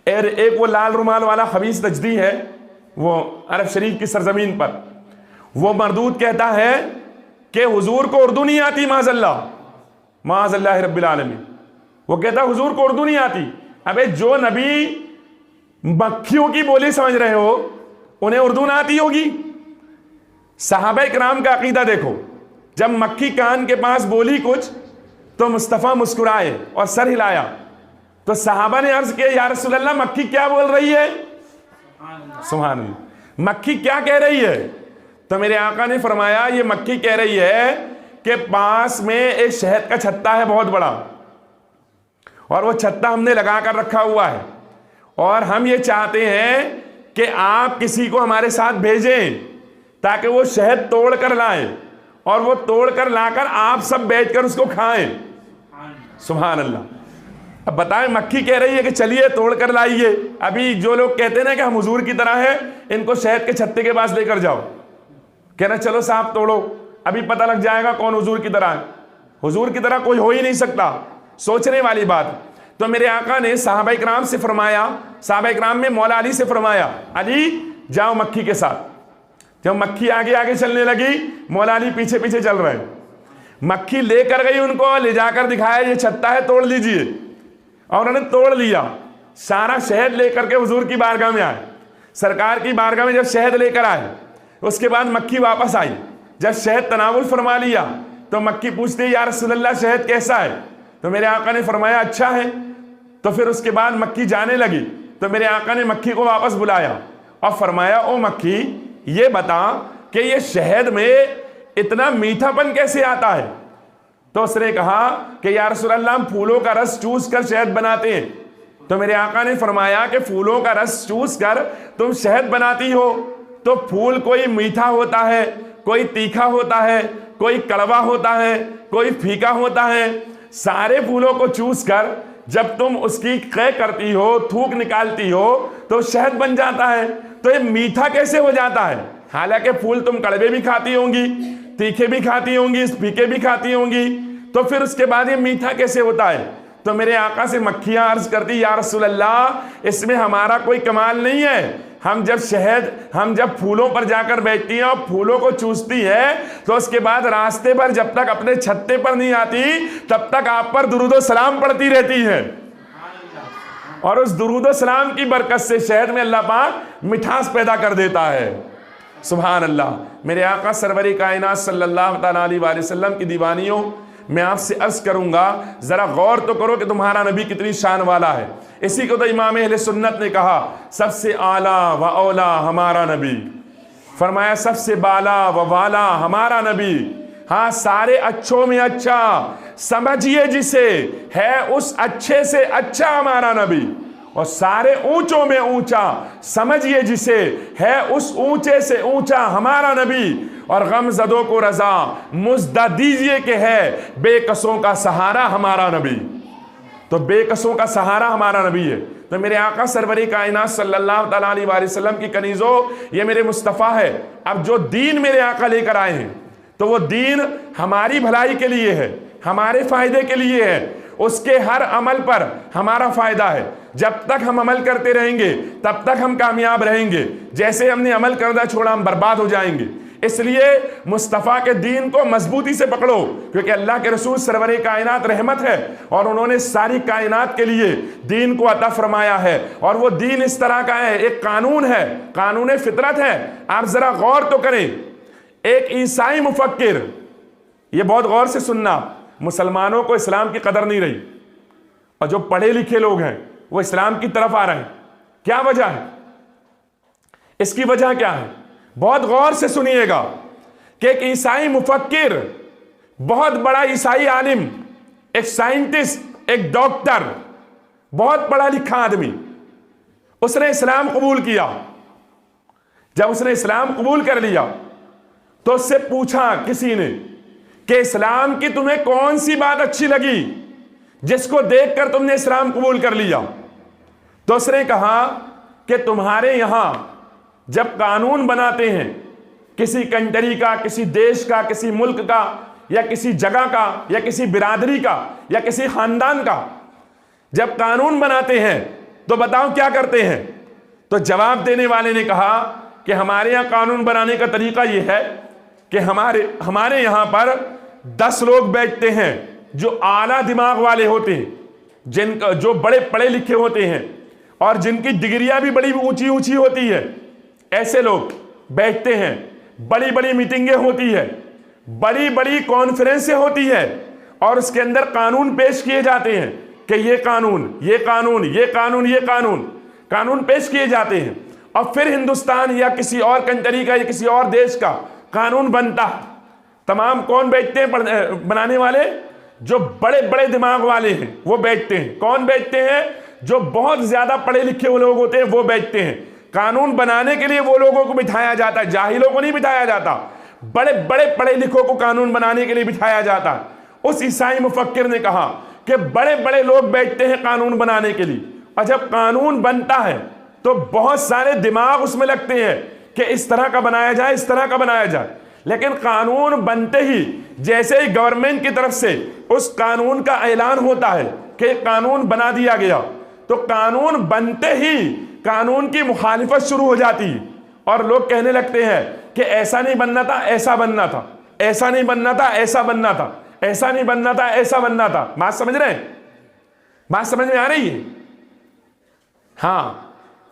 और एक वो लाल रुमाल वाला खबीस नजदी है, वो अरब शरीफ की सरजमीन पर, वो मरदूद कहता है कि हुजूर को उर्दू नहीं आती, माज़अल्लाह रब्बिल आलमीन। वो कहता हुजूर को उर्दू नहीं आती। अबे जो नबी मक्खियों की बोली समझ रहे हो, उन्हें उर्दू ना आती होगी? सहाबा इकराम का अकीदा देखो, जब मक्खी कान के पास बोली कुछ तो मुस्तफ़ा मुस्कुराए और सर हिलाया, तो सहाबा ने अर्ज किया, या रसूल अल्लाह मक्खी क्या बोल रही है? सुभान अल्लाह, मक्खी क्या कह रही है? तो मेरे आका ने फरमाया, ये मक्खी कह रही है कि पास में एक शहद का छत्ता है बहुत बड़ा, और वो छत्ता हमने लगा कर रखा हुआ है, और हम ये चाहते हैं कि आप किसी को हमारे साथ भेजें ताकि वो शहद तोड़ कर लाए, और वो तोड़ कर लाकर आप सब बैठकर उसको खाएं। सुभान अल्लाह। अब बताएं, मक्खी कह रही है कि चलिए तोड़ कर लाइए। अभी जो लोग कहते हैं ना कि हम हुजूर की तरह है, इनको शहद के छत्ते के पास लेकर जाओ, कहना चलो साहब तोड़ो, अभी पता लग जाएगा कौन हुजूर की तरह है। हुजूर की तरह कोई हो ही नहीं सकता, सोचने वाली बात। तो मेरे आका ने सहाबा इकराम से फरमाया, सहाबा इकराम में मौला अली से फरमाया, अली जाओ मक्खी के साथ। जब मक्खी आगे आगे चलने लगी, मौला अली पीछे पीछे चल रहे। मक्खी लेकर गई उनको, ले जाकर दिखाया ये छत्ता है, तोड़ लीजिए। और उन्होंने तोड़ लिया, सारा शहद लेकर के हुजूर की बारगाह में आए। सरकार की बारगाह में जब शहद लेकर आए, उसके बाद मक्खी वापस आई। जब शहद तनावुल फरमा लिया तो मक्खी पूछती है, या रसूल अल्लाह शहद कैसा है? तो मेरे आका ने फरमाया अच्छा है। तो फिर उसके बाद मक्खी जाने लगी, तो मेरे आका ने मक्खी को वापस बुलाया और फरमाया, ओ मक्खी ये बता कि ये शहद में इतना मीठापन कैसे आता है? तो उसने कहा कि या रसूल अल्लाह हम फूलों का रस चूस कर शहद बनाते हैं। तो मेरे आका ने फरमाया कि फूलों का रस चूस कर तुम शहद बनाती हो, तो फूल कोई मीठा होता है, कोई तीखा होता है, कोई कड़वा होता है, कोई फीका होता है। सारे फूलों को चूस कर जब तुम उसकी कै करती हो, थूक निकालती हो, तो शहद बन जाता है। तो ये मीठा कैसे हो जाता है? हालांकि फूल तुम कड़वे भी खाती होंगी, तीखे भी खाती होंगी, फीके भी खाती होंगी, तो फिर उसके बाद ये मीठा कैसे होता है? तो मेरे आका से मक्खियां अर्ज करती, या रसूल अल्लाह इसमें हमारा कोई कमाल नहीं है। हम जब फूलों पर जाकर बैठती हैं और फूलों को चूसती है, तो उसके बाद रास्ते पर जब तक अपने छत्ते पर नहीं आती, तब तक आप पर दुरूद सलाम पड़ती रहती है, और उस दुरूद सलाम की बरकत से शहद में अल्लाह पाक मिठास पैदा कर देता है। सुभान अल्लाह। मेरे आका सरवरी कायनात सल्लल्लाहु अलैहि वसल्लम की दीवानियों, मैं आपसे अर्ज करूंगा, जरा गौर तो करो कि तुम्हारा नबी कितनी शान वाला है। इसी को तो इमाम अहले सुन्नत ने कहा, सबसे आला व औला हमारा नबी। फरमाया सबसे बाला व वाला हमारा नबी। हाँ, सारे अच्छों में अच्छा, समझिए जिसे, है उस अच्छे से अच्छा हमारा नबी। और सारे ऊंचों में ऊंचा, समझिए जिसे, है उस ऊंचे से ऊंचा हमारा नबी। और गमजदों को रजा मुज्दा दीजिए कि है बेकसों का सहारा हमारा नबी। तो बेकसों का सहारा हमारा नबी है। तो मेरे आका सरवरी कायनात सल्लल्लाहु अलैहि वसल्लम की कनीजो, ये मेरे मुस्तफ़ा है। अब जो दीन मेरे आका लेकर आए हैं, तो वो दीन हमारी भलाई के लिए है, हमारे फायदे के लिए है। उसके हर अमल पर हमारा फायदा है। जब तक हम अमल करते रहेंगे तब तक हम कामयाब रहेंगे। जैसे हमने अमल करना छोड़ा, हम बर्बाद हो जाएंगे। इसलिए मुस्तफ़ा के दीन को मजबूती से पकड़ो, क्योंकि अल्लाह के रसूल सरवरे कायनात रहमत है, और उन्होंने सारी कायनात के लिए दीन को अता फरमाया है। और वो दीन इस तरह का है, एक कानून है, कानून फितरत है। आप जरा गौर तो करें, एक ईसाई मुफक्किर, ये बहुत गौर से सुनना, मुसलमानों को इस्लाम की कदर नहीं रही, और जो पढ़े लिखे लोग हैं वो इस्लाम की तरफ आ रहे हैं। क्या वजह है? इसकी वजह क्या है? बहुत गौर से सुनिएगा कि एक ईसाई मुफक्किर, बहुत बड़ा ईसाई आलिम, एक साइंटिस्ट, एक डॉक्टर, बहुत पढ़ा लिखा आदमी, उसने इस्लाम कबूल किया। जब उसने इस्लाम कबूल कर लिया तो उससे पूछा किसी ने कि इस्लाम की तुम्हें कौन सी बात अच्छी लगी जिसको देखकर तुमने इस्लाम कबूल कर लिया? तो उसने कहा कि तुम्हारे यहां जब कानून बनाते हैं, किसी कंट्री का, किसी देश का, किसी मुल्क का, या किसी जगह का, या किसी बिरादरी का, या किसी खानदान का, जब कानून बनाते हैं तो बताओ क्या करते हैं? तो जवाब देने वाले ने कहा कि हमारे यहाँ कानून बनाने का तरीका यह है कि हमारे यहाँ पर 10 लोग बैठते हैं जो आला दिमाग वाले होते हैं, जो बड़े पढ़े लिखे होते हैं और जिनकी डिग्रियां भी बड़ी ऊंची ऊंची होती है। ऐसे लोग बैठते हैं, बड़ी बड़ी मीटिंगें होती है, बड़ी बड़ी कॉन्फ्रेंसें होती है और उसके अंदर कानून पेश किए जाते हैं कि ये कानून, ये कानून, ये कानून, ये कानून पेश किए जाते हैं। और फिर हिंदुस्तान या किसी और कंट्री का या किसी और देश का कानून बनता है। तमाम कौन बैठते हैं बनाने वाले? जो बड़े बड़े दिमाग वाले हैं वो बैठते हैं। कौन बैठते हैं? जो बहुत ज्यादा पढ़े लिखे वो लोग होते हैं वो बैठते हैं। कानून बनाने के लिए वो लोगों को बिठाया जाता है, जाहिलों को नहीं बिठाया जाता, बड़े बड़े पढ़े लिखों को कानून बनाने के लिए बिठाया जाता है। उस ईसाई मुफक्किर ने कहा कि बड़े बड़े लोग बैठते हैं कानून बनाने के लिए, और जब कानून बनता है तो बहुत सारे दिमाग उसमें लगते हैं कि इस तरह का बनाया जाए, इस तरह का बनाया जाए। लेकिन कानून बनते ही जैसे ही गवर्नमेंट की तरफ से उस कानून का ऐलान होता है कि कानून बना दिया गया, तो कानून बनते ही कानून की मुखालिफत शुरू हो जाती है और लोग कहने लगते हैं कि ऐसा नहीं बनना था, ऐसा बनना था, ऐसा नहीं बनना था, ऐसा बनना था, ऐसा नहीं बनना था, ऐसा बनना था। बात समझ रहे हैं? बात समझ में आ रही है? हाँ,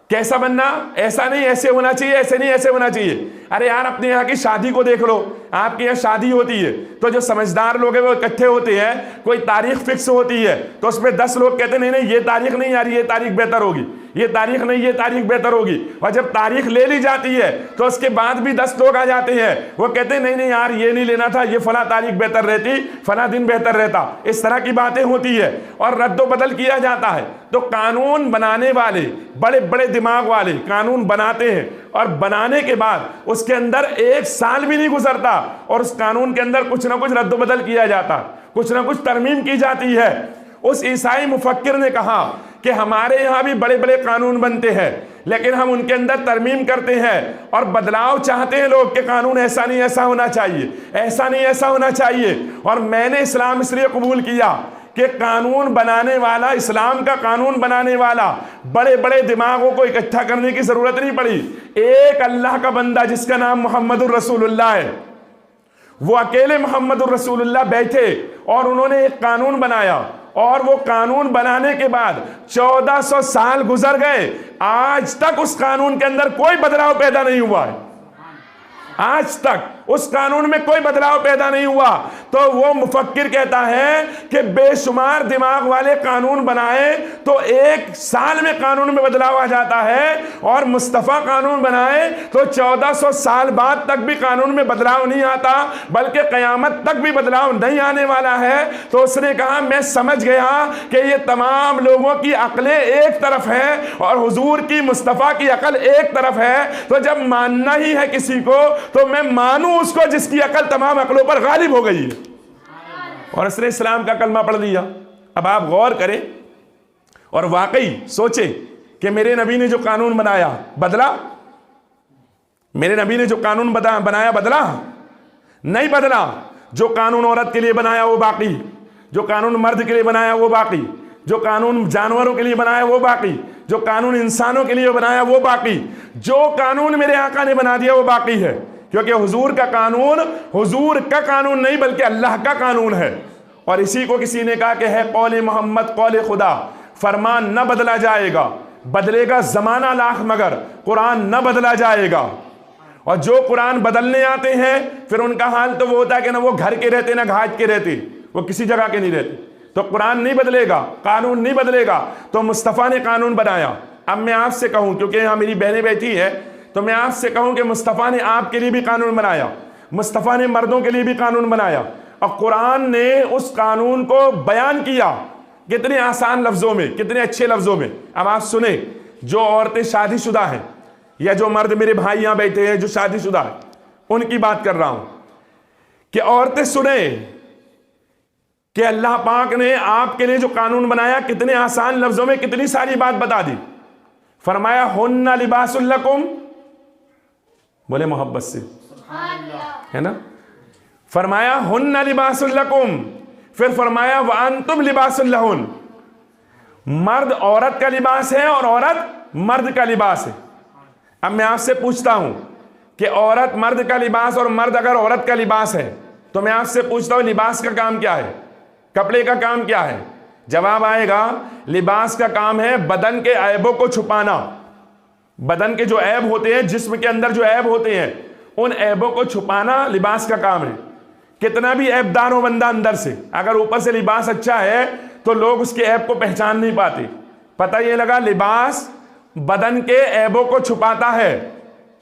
कैसा बनना? ऐसा नहीं, ऐसे होना चाहिए, ऐसे नहीं, ऐसे होना चाहिए। अरे यार, अपने यहाँ की शादी को देख लो। आपके यहाँ शादी होती है तो जो समझदार लोग हैं वो इकट्ठे होते हैं, कोई तारीख फिक्स होती है तो उसमें 10 लोग कहते हैं नहीं नहीं ये तारीख नहीं आ रही, ये तारीख बेहतर होगी, ये तारीख नहीं, ये तारीख बेहतर होगी। और जब तारीख ले ली जाती है तो उसके बाद भी 10 लोग आ जाते हैं, वो कहते हैं नहीं नहीं यार ये नहीं लेना था, ये फला तारीख बेहतर रहती, फला दिन बेहतर रहता। इस तरह की बातें होती है और रद्दो बदल किया जाता है। तो कानून बनाने वाले, बड़े बड़े दिमाग वाले कानून बनाते हैं और बनाने के बाद उसके अंदर 1 साल भी नहीं गुजरता और उस कानून के अंदर कुछ ना कुछ रद्दो बदल किया जाता, कुछ ना कुछ तरमीम की जाती है। उस ईसाई मुफक्किर ने कहा कि हमारे यहाँ भी बड़े बड़े कानून बनते हैं लेकिन हम उनके अंदर तरमीम करते हैं और बदलाव चाहते हैं लोग कि कानून ऐसा नहीं ऐसा होना चाहिए, ऐसा नहीं ऐसा होना चाहिए। और मैंने इस्लाम इसलिए कबूल किया कि कानून बनाने वाला, इस्लाम का कानून बनाने वाला, बड़े बड़े दिमागों को इकट्ठा करने की जरूरत नहीं पड़ी। एक अल्लाह का बंदा जिसका नाम मोहम्मदुर रसूलुल्लाह है, वो अकेले मोहम्मदुर रसूलुल्लाह बैठे और उन्होंने एक कानून बनाया और वो कानून बनाने के बाद 1400 साल गुजर गए, आज तक उस कानून के अंदर कोई बदलाव पैदा नहीं हुआ है। आज तक उस कानून में कोई बदलाव पैदा नहीं हुआ। तो वो मुफक्किर कहता है कि बेशुमार दिमाग वाले कानून बनाए तो 1 साल में कानून में बदलाव आ जाता है, और मुस्तफ़ा कानून बनाए तो 1400 साल बाद तक भी कानून में बदलाव नहीं आता, बल्कि क़यामत तक भी बदलाव नहीं आने वाला है। तो उसने कहा मैं समझ गया कि ये तमाम लोगों की अक्लें एक तरफ है और हुजूर की, मुस्तफ़ा की अकल एक तरफ है। तो जब मानना ही है किसी को तो मैं मानूं उसको जिसकी अकल तमाम अकलों पर गालिब हो गई है। और उसने इस्लाम का कलमा पढ़ लिया। अब आप गौर करें और वाकई सोचे कि मेरे नबी ने जो कानून बनाया बदला? मेरे नबी ने जो कानून बनाया बदला? नहीं बदला। जो कानून औरत के लिए बनाया वो बाकी, जो कानून मर्द के लिए बनाया वो बाकी, जो कानून जानवरों के लिए बनाया वो बाकी, जो कानून इंसानों के लिए बनाया वो बाकी, जो कानून मेरे आका ने बना दिया वो बाकी है। क्योंकि हुजूर का कानून हुजूर का कानून नहीं बल्कि अल्लाह का कानून है। और इसी को किसी ने कहा कि है कौले मोहम्मद कौले खुदा, फरमान न बदला जाएगा, बदलेगा जमाना लाख मगर कुरान न बदला जाएगा। और जो कुरान बदलने आते हैं फिर उनका हाल तो वो होता है कि ना वो घर के रहते ना घाट के रहते, वो किसी जगह के नहीं रहते। तो कुरान नहीं बदलेगा, कानून नहीं बदलेगा। तो मुस्तफ़ा ने कानून बनाया। अब मैं आपसे कहूं, क्योंकि यहाँ मेरी बहनें बैठी है, तो मैं आपसे कहूं कि मुस्तफ़ा ने आपके लिए भी कानून बनाया, मुस्तफ़ा ने मर्दों के लिए भी कानून बनाया, और कुरान ने उस कानून को बयान किया कितने आसान लफ्ज़ों में, कितने अच्छे लफ्ज़ों में। अब आप सुने, जो औरतें शादीशुदा हैं या जो मर्द मेरे भाई यहाँ बैठे हैं जो शादीशुदा है, उनकी बात कर रहा हूं कि औरतें सुने कि अल्लाह पाक ने आपके लिए जो कानून बनाया कितने आसान लफ्जों में कितनी सारी बात बता दी। फरमाया हुन्ना लिबासुल लकुम, बोले मोहब्बत से, है ना। फरमाया हुन्ना लिबासुल लकुम, फिर फरमाया व अंतुम लिबासुल लहुन। मर्द औरत का लिबास है और औरत मर्द का लिबास है। अब मैं आपसे पूछता हूं कि औरत मर्द का लिबास और मर्द अगर औरत का लिबास है, तो मैं आपसे पूछता हूं लिबास का काम क्या है, कपड़े का काम क्या है? जवाब आएगा लिबास का काम है बदन के ऐबों को छुपाना। बदन के जो ऐब होते हैं, जिस्म के अंदर जो ऐब होते हैं, उन ऐबों को छुपाना लिबास का काम है। कितना भी ऐबदार हो बंदा अंदर से, अगर ऊपर से लिबास अच्छा है तो लोग उसके ऐब को पहचान नहीं पाते। पता ये लगा लिबास बदन के ऐबों को छुपाता है।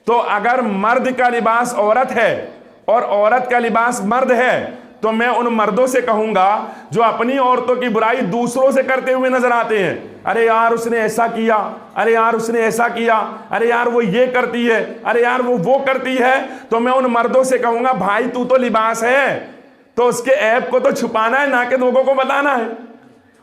तो अगर मर्द का लिबास औरत है और औरत का लिबास मर्द है, तो मैं उन मर्दों से कहूंगा जो अपनी औरतों की बुराई दूसरों से करते हुए नजर आते हैं। अरे यार उसने ऐसा किया, अरे यार उसने ऐसा किया, अरे यार वो ये करती है, अरे यार वो करती है, तो मैं उन मर्दों से कहूंगा भाई तू तो लिबास है, तो उसके ऐब को तो छुपाना है, ना कि लोगों को बताना है।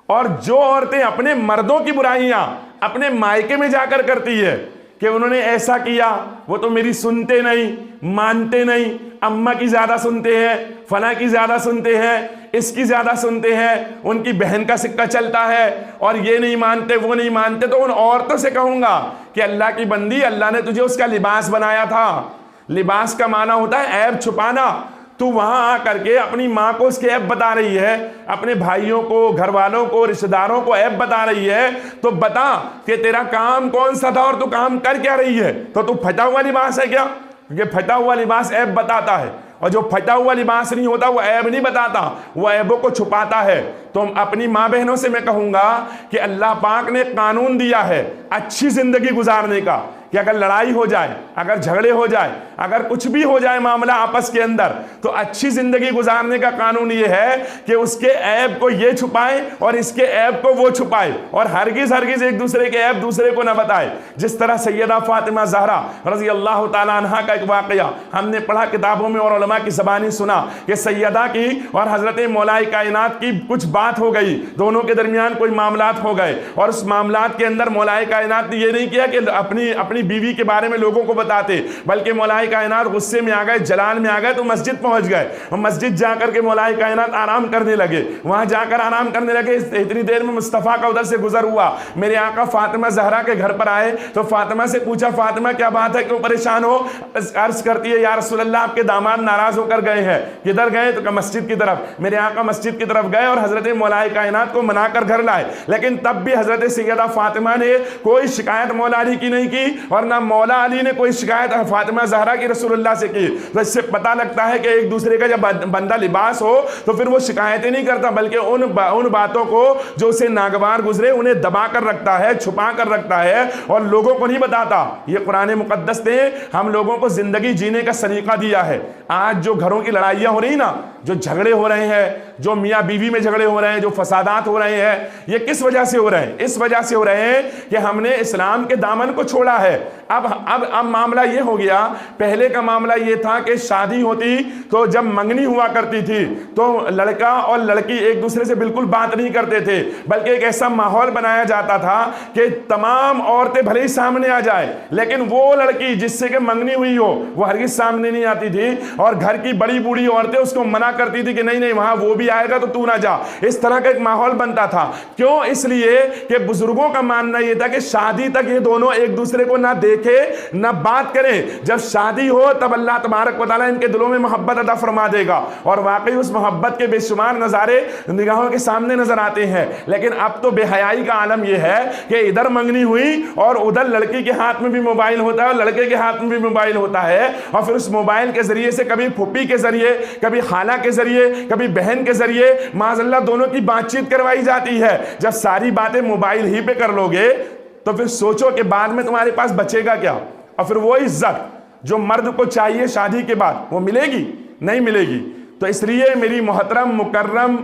और जो औरतें अपने मर्दों की बुराइयां अपने मायके में जाकर करती है कि उन्होंने ऐसा किया, वो तो मेरी सुनते नहीं, मानते नहीं, अम्मा की ज्यादा सुनते हैं, फला की ज्यादा सुनते हैं, इसकी ज्यादा सुनते हैं, उनकी बहन का सिक्का चलता है और ये नहीं मानते वो नहीं मानते, तो उन औरतों से कहूंगा कि अल्लाह की बंदी, अल्लाह ने तुझे उसका लिबास बनाया था। लिबास का माना होता है ऐब छुपाना। तू वहां आकर के अपनी माँ को उसके ऐब बता रही है, अपने भाइयों को, घर वालों को, रिश्तेदारों को ऐब बता रही है, तो बता कि तेरा काम कौन सा था और तू काम कर क्या रही है। तो तू फटा हुआ लिबास है क्या? क्योंकि फटा हुआ लिबास ऐब बताता है, और जो फटा हुआ लिबास नहीं होता वो ऐब नहीं बताता, वो ऐबों को छुपाता है। तो अपनी माँ बहनों से मैं कहूंगा कि अल्लाह पाक ने कानून दिया है अच्छी जिंदगी गुजारने का, कि अगर लड़ाई हो जाए, अगर झगड़े हो जाए, अगर कुछ भी हो जाए मामला आपस के अंदर, तो अच्छी जिंदगी गुजारने का कानून ये है कि उसके ऐब को ये छुपाए और इसके ऐब को वो छुपाए, और हरगिज हरगिज एक दूसरे के ऐब दूसरे को न बताए। जिस तरह सैयदा फातिमा ज़हरा रज़ी अल्लाह ताला अन्हा का एक वाक़या हमने पढ़ा किताबों में और उलमा की ज़बानी सुना कि सैयदा की और हज़रत मौलाई कायनात की कुछ बात हो गई, दोनों के दरमियान कोई मामलात हो गए, और उस मामलात के अंदर मौलाई कायनात ने ये नहीं किया कि अपनी बीवी के बारे में लोगों को बताते, बल्कि मौलाई कायनात गुस्से में आ गए, जलाल में आ गए, तो मस्जिद पहुंच गए, और मस्जिद जाकर के मौलाई कायनात आराम करने लगे। वहां जाकर आराम करने लगे, इतनी देर में मुस्तफ़ा का उधर से गुजर हुआ, मेरे आका फातिमा ज़हरा के घर पर आए, तो फातिमा से पूछा फातिमा क्या बात है, क्यों परेशान हो? अर्ज करती है या रसूल अल्लाह आपके दामाद नाराज होकर गए हैं। किधर गए? तो मस्जिद की तरफ। मेरे आका मस्जिद की तरफ गए और हजरत मौलाई कायनात को मनाकर घर लाए, लेकिन तब भी हजरत सैयदा फातिमा ने कोई शिकायत मौला अली की नहीं की, और ना मौला अली ने कोई शिकायत फातिमा ज़हरा की रसूलुल्लाह से की। तो इससे पता लगता है कि एक दूसरे का जब बंदा लिबास हो तो फिर वो शिकायतें नहीं करता, बल्कि उन बातों को जो उसे नागवार गुजरे उन्हें दबा कर रखता है, छुपा कर रखता है, और लोगों को नहीं बताता। ये कुरान मुकद्दस ने हम लोगों को जिंदगी जीने का सलीका दिया है। आज जो घरों की लड़ाइयाँ हो रही ना, जो झगड़े हो रहे हैं, जो मियाँ बीवी में झगड़े हो रहे हैं, जो फसादात हो रहे हैं, ये किस वजह से हो रहे हैं? इस वजह से हो रहे हैं कि हमने इस्लाम के दामन को छोड़ा है। अब मामला ये हो गया, पहले का मामला ये था कि शादी होती तो जब मंगनी हुआ करती थी तो लड़का और लड़की एक दूसरे से बिल्कुल बात नहीं करते थे, बल्कि एक ऐसा माहौल बनाया जाता था कि तमाम औरतें भले ही सामने आ जाए, लेकिन वो लड़की जिससे कि मंगनी हुई हो वो हरगिज सामने नहीं आती थी, और घर की बड़ी बूढ़ी औरतें उसको मना करती थी कि नहीं नहीं वहां वो भी आएगा तो तू ना जा। इस तरह का एक माहौल बनता था। क्यों? इसलिए कि बुजुर्गों का मानना यह था कि शादी तक ये दोनों एक दूसरे को ना देखे ना बात करें, जब शादी हो तब अल्लाह तबारक व तआला इनके दिलों में मोहब्बत अता फरमा देगा, और वाकई उस मोहब्बत के बेशुमार नज़ारे निगाहों के सामने नजर आते हैं। लेकिन अब तो बेहयाई का आलम यह है कि इधर मंगनी हुई और उधर लड़की के हाथ में भी मोबाइल होता है और लड़के के हाथ में भी मोबाइल होता है, और फिर उस मोबाइल के जरिए से कभी फूफी के जरिए, कभी खाला के जरिए, कभी बहन के जरिए माज़अल्लाह दोनों की बातचीत करवाई जाती है। जब सारी बातें मोबाइल ही पे कर लोगे तो फिर सोचो कि बाद में तुम्हारे पास बचेगा क्या? और फिर वो इज्जत जो मर्द को चाहिए शादी के बाद वो मिलेगी? नहीं मिलेगी। तो इसलिए मेरी मोहतरम मुकर्रम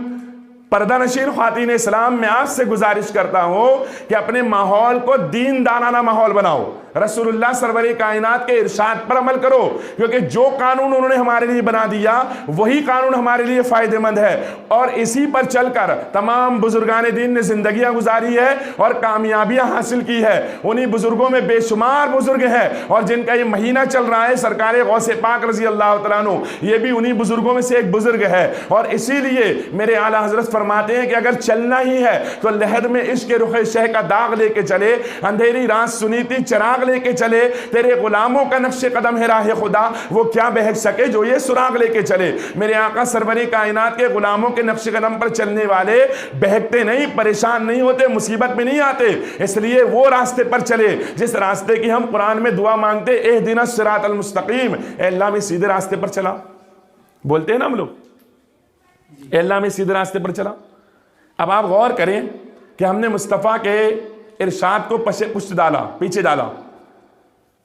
पर्दानशीर ख़वातीन इस्लाम, मैं आपसे गुजारिश करता हूँ कि अपने माहौल को दीनदाराना माहौल बनाओ, रसूलुल्लाह सरवरे कायनात के इरशाद पर अमल करो, क्योंकि जो कानून उन्होंने हमारे लिए बना दिया वही कानून हमारे लिए फायदेमंद है। और इसी पर चलकर तमाम बुजुर्गान दीन ने जिंदगियां गुजारी है और कामयाबियां हासिल की है। उन्हीं बुजुर्गों में बेशुमार बुजुर्ग हैं और जिनका ये महीना चल रहा है सरकार गौसे पाक रजी अल्लाह तआला अन्हु, ये भी उन्हीं बुजुर्गों में से एक बुजुर्ग है। और इसीलिए मेरे आला हजरत फरमाते हैं कि अगर चलना ही है तो लहद में इश्क रुखे शह का दाग लेके चले, अंधेरी रात सुनीती चराग लेके चले। तेरे गुलामों का नक्शे कदम है राह खुदा, वो क्या बहक सके जो ये सुराग लेके चले। मेरे आका सरवरी कायनात के गुलामों के नक्शे कदम पर चलने वाले बहकते नहीं, परेशान नहीं होते, मुसीबत में नहीं आते। इसलिए वो रास्ते पर चले जिस रास्ते की हम कुरान में दुआ मांगते, एहदिना सिरातल मुस्तकीम, अल्लाह में सीधे रास्ते पर चला, बोलते हैं ना हम लोग, अल्लाह में सीधे रास्ते पर चला। अब आप गौर करें कि हमने मुस्तफ़ा के इरशाद को पुष्ट डाला, पीछे डाला,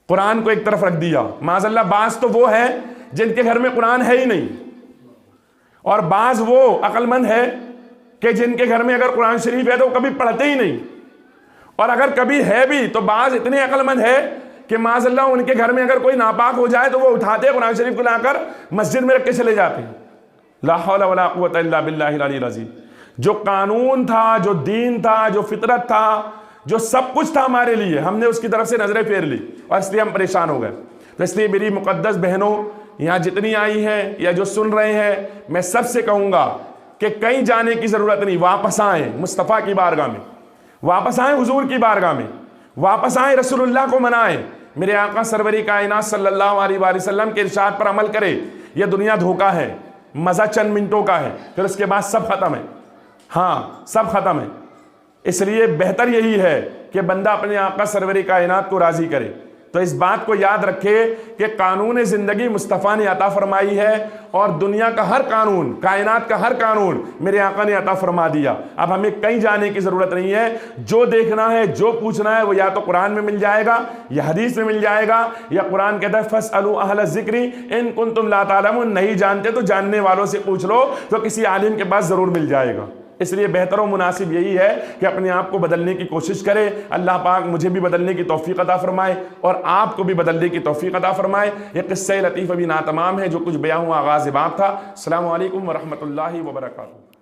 कुरान को एक तरफ रख दिया। माज़अल्लाह बाज तो वो है जिनके घर में कुरान है ही नहीं, और बाज वो अक्लमंद है कि जिनके घर में अगर कुरान शरीफ है तो कभी पढ़ते ही नहीं, और अगर कभी है भी तो बाज इतने अक्लमंद है कि माज़अल्लाह उनके घर में अगर कोई नापाक हो जाए तो वो उठाते कुरान शरीफ को लाकर मस्जिद में रख के चले जाते हैं। ला हौला वला कुव्वता इल्ला बिल्लाहिल अलील अज़ीम। जो कानून था, जो दीन था, जो फितरत था, जो सब कुछ था हमारे लिए, हमने उसकी तरफ से नजरें फेर ली और इसलिए हम परेशान हो गए। तो इसलिए मेरी मुकद्दस बहनों यहाँ जितनी आई हैं या जो सुन रहे हैं, मैं सबसे कहूँगा कि कहीं जाने की ज़रूरत नहीं, वापस आएँ मुस्तफ़ा की बारगाह में, वापस आएँ हुजूर की बारगाह में, वापस आएँ रसूलुल्लाह को मनाएं, मेरे आका सरवरी कायनात सल्लल्लाहु अलैहि वसल्लम के इरशाद पर अमल करें। यह दुनिया धोखा है, मज़ा चंद मिनटों का है, फिर उसके बाद सब खत्म है। हाँ, सब खत्म है। इसलिए बेहतर यही है कि बंदा अपने आका सरवरी कायनात को राज़ी करे। तो इस बात को याद रखे कि कानून ज़िंदगी मुस्तफ़ा ने अता फरमाई है और दुनिया का हर कानून, कायनात का हर कानून मेरे आका ने अता फरमा दिया। अब हमें कहीं जाने की ज़रूरत नहीं है। जो देखना है, जो पूछना है, वो या तो कुरान में मिल जाएगा या हदीस में मिल जाएगा, या कुरान कहता है फस्अलू अहल ज़िक्री इन कुंतुम ला तालमून, नहीं जानते तो जानने वालों से पूछ लो, तो किसी आलिम के पास ज़रूर मिल जाएगा। इसलिए बेहतर और मुनासिब यही है कि अपने आप को बदलने की कोशिश करें। अल्लाह पाक मुझे भी बदलने की तौफीक अता फरमाए और आपको भी बदलने की तौफीक अता फरमाए। ये किस्सा लतीफ़ अभी नातमाम है, जो कुछ बयां हुआ आगाज़ बात था। अस्सलामु अलैकुम व रहमतुल्लाहि व बरकातुहू।